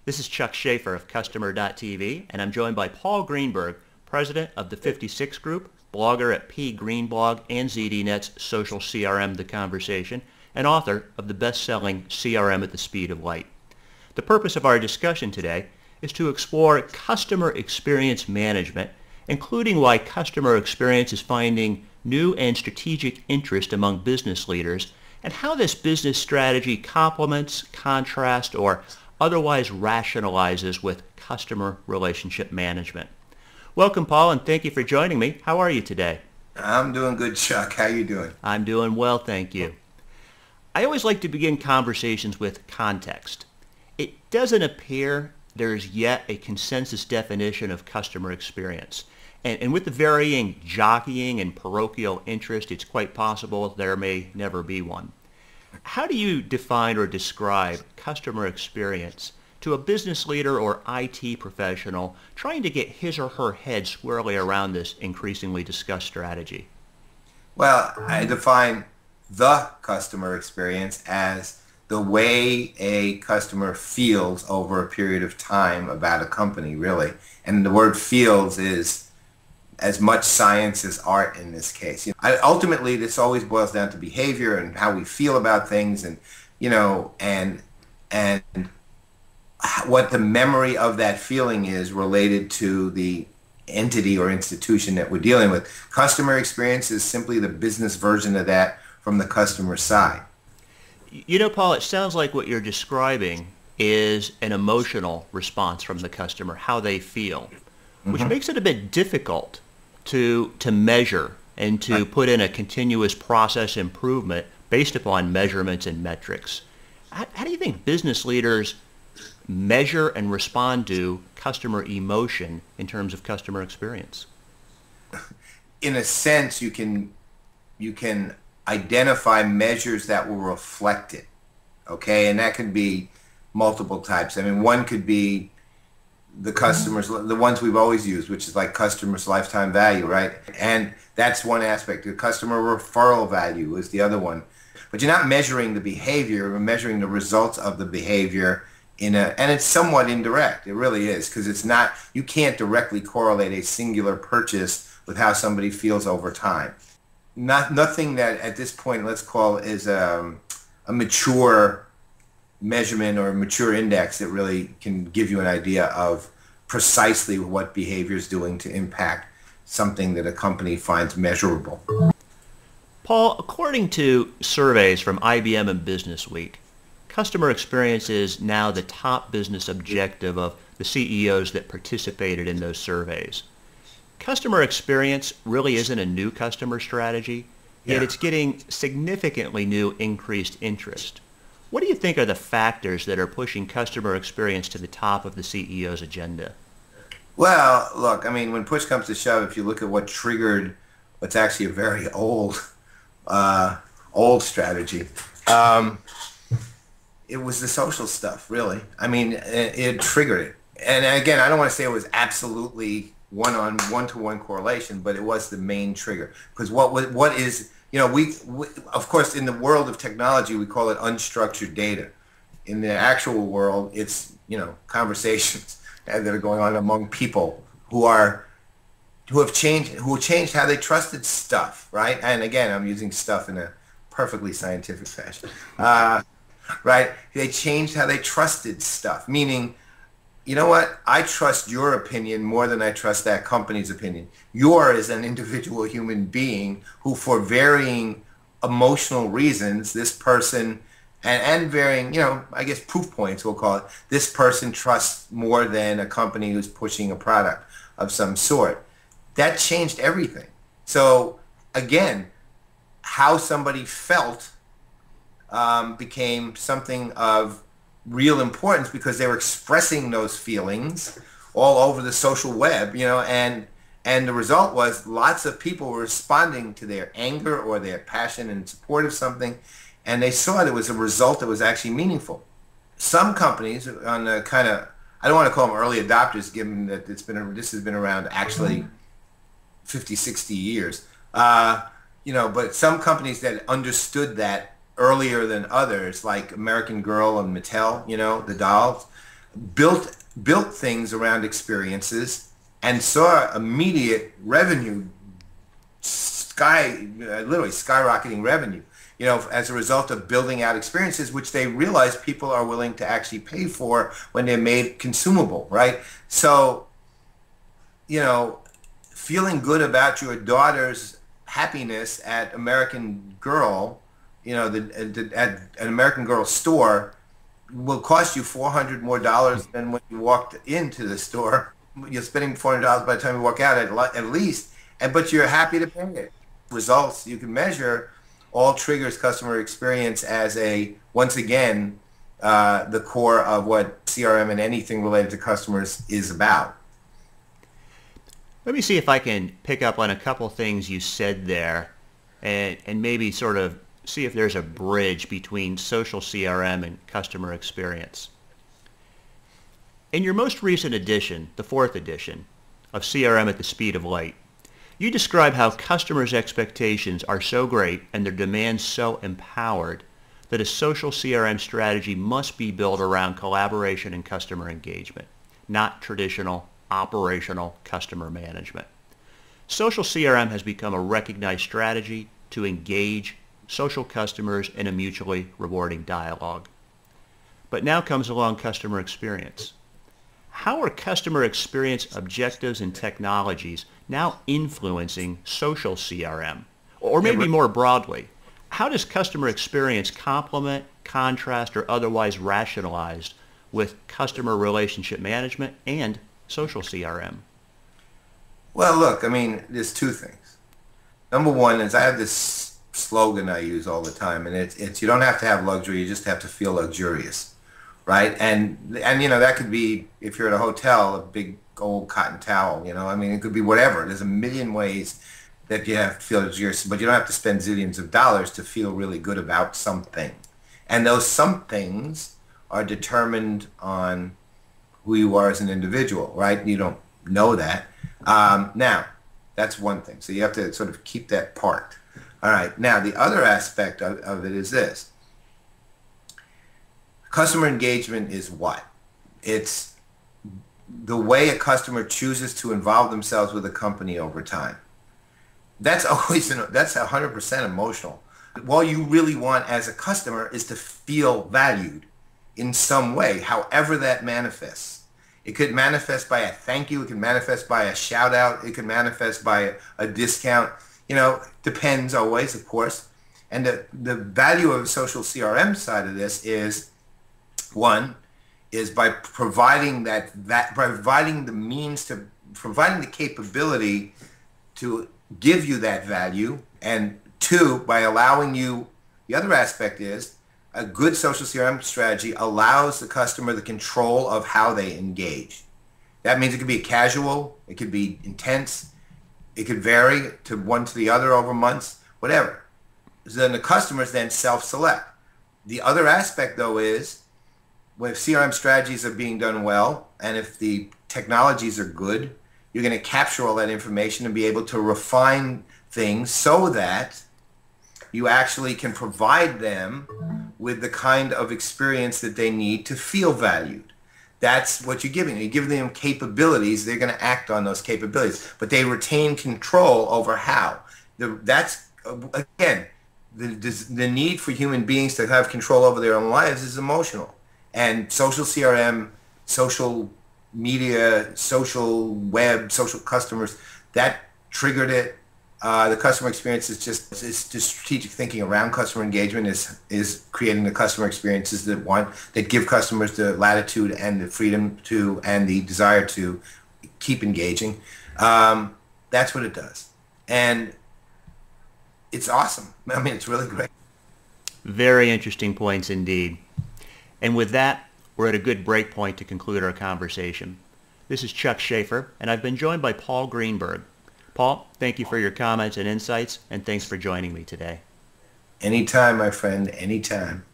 This is Chuck Schaefer of Customer.tv, and I'm joined by Paul Greenberg, president of the 56 Group, blogger at pGreenblog and ZDNet's Social CRM, The Conversation, and author of the best-selling CRM at the Speed of Light. The purpose of our discussion today is to explore customer experience management, including why customer experience is finding new and strategic interest among business leaders, and how this business strategy complements, contrasts, or otherwise rationalizes with customer relationship management. Welcome, Paul, and thank you for joining me. How are you today? I'm doing good, Chuck. How you doing? I'm doing well, thank you. I always like to begin conversations with context. It doesn't appear there's yet a consensus definition of customer experience. And with the varying jockeying and parochial interest, it's quite possible there may never be one. How do you define or describe customer experience to a business leader or IT professional trying to get his or her head squarely around this increasingly discussed strategy? Well, I define the customer experience as the way a customer feels over a period of time about a company, really. And the word feels is as much science as art in this case. Ultimately, this always boils down to behavior and how we feel about things, and and what the memory of that feeling is related to the entity or institution that we're dealing with. Customer experience is simply the business version of that from the customer side. You know, Paul, it sounds like what you're describing is an emotional response from the customer, how they feel, which makes it a bit difficult to measure and to put in a continuous process improvement based upon measurements and metrics. How do you think business leaders measure and respond to customer emotion in terms of customer experience? In a sense, you can identify measures that will reflect it, okay? And that could be multiple types. I mean, one could be the customers, the ones we've always used, which is like customers' lifetime value, right? And that's one aspect. The customer referral value is the other one. But you're not measuring the behavior, you're measuring the results of the behavior and it's somewhat indirect. It really is, because it's not, you can't directly correlate a singular purchase with how somebody feels over time. Nothing that at this point, let's call is a mature measurement or a mature index that really can give you an idea of precisely what behavior is doing to impact something that a company finds measurable. Paul, according to surveys from IBM and Businessweek, customer experience is now the top business objective of the CEOs that participated in those surveys. Customer experience really isn't a new customer strategy, yet it's getting significantly new increased interest. What do you think are the factors that are pushing customer experience to the top of the CEO's agenda? Well, look, I mean, when push comes to shove, if you look at what triggered what's actually a very old strategy, it was the social stuff, really. I mean, it triggered it. And again, I don't want to say it was absolutely one-to-one correlation, but it was the main trigger. Because what is, we of course, in the world of technology, we call it unstructured data. In the actual world, it's, conversations that are going on among people who have changed how they trusted stuff, right? And again, I'm using stuff in a perfectly scientific fashion, right? They changed how they trusted stuff, meaning, you know what? I trust your opinion more than I trust that company's opinion. You're as an individual human being who, for varying emotional reasons, this person, and varying, I guess proof points we'll call it, this person trusts more than a company who's pushing a product of some sort. That changed everything. So again, how somebody felt became something of real importance because they were expressing those feelings all over the social web, and the result was lots of people were responding to their anger or their passion in support of something, and they saw there was a result that was actually meaningful. Some companies on the kind of, I don't want to call them early adopters, given that this has been around actually 50, 60 years, but some companies that understood that earlier than others, like American Girl and Mattel, the dolls, built things around experiences and saw immediate revenue literally skyrocketing revenue, as a result of building out experiences, which they realize people are willing to actually pay for when they're made consumable, right? So, feeling good about your daughter's happiness at American Girl, at an American Girl store will cost you $400 more than when you walked into the store. You're spending $400 by the time you walk out at least, but you're happy to pay it. Results you can measure all triggers customer experience as once again, the core of what CRM and anything related to customers is about. Let me see if I can pick up on a couple things you said there and maybe sort of see if there's a bridge between social CRM and customer experience. In your most recent edition, the 4th edition, of CRM at the Speed of Light, you describe how customers' expectations are so great and their demands so empowered that a social CRM strategy must be built around collaboration and customer engagement, not traditional operational customer management. Social CRM has become a recognized strategy to engage social customers in a mutually rewarding dialogue. But now comes along customer experience. How are customer experience objectives and technologies now influencing social CRM? Or maybe more broadly, how does customer experience complement, contrast, or otherwise rationalized with customer relationship management and social CRM? Well, look, there's two things. Number one is I have this slogan I use all the time, and it's you don't have to have luxury, you just have to feel luxurious, right? And that could be, if you're at a hotel, a big old cotton towel, it could be whatever. There's a million ways that you have to feel luxurious, but you don't have to spend zillions of dollars to feel really good about something. And those somethings are determined on who you are as an individual, right? You don't know that. Now, that's one thing. So you have to sort of keep that part. All right. Now, the other aspect of it is this. Customer engagement is what? It's the way a customer chooses to involve themselves with a company over time. That's 100% emotional. All you really want as a customer is to feel valued in some way, however that manifests. It could manifest by a thank you. It could manifest by a shout out. It could manifest by a discount. Depends always, of course. And the value of the social CRM side of this is, one, is by providing providing the capability to give you that value, and two, by allowing you, the other aspect is a good social CRM strategy allows the customer the control of how they engage. That means it could be casual, it could be intense, it could vary to one to the other over months, whatever. So then the customers then self-select. The other aspect, though, is when CRM strategies are being done well, and if the technologies are good, you're going to capture all that information and be able to refine things so that you actually can provide them with the kind of experience that they need to feel valued. That's what you're giving them. You're giving them capabilities. They're going to act on those capabilities, but they retain control over how. That's, again, the need for human beings to have control over their own lives is emotional. And social CRM, social media, social web, social customers, that triggered it. The customer experience is just strategic thinking around customer engagement is creating the customer experiences that give customers the latitude and the freedom to and the desire to keep engaging. That's what it does. And it's awesome. It's really great. Very interesting points indeed. And with that, we're at a good break point to conclude our conversation. This is Chuck Schaefer, and I've been joined by Paul Greenberg. Paul, thank you for your comments and insights, and thanks for joining me today. Anytime, my friend, anytime.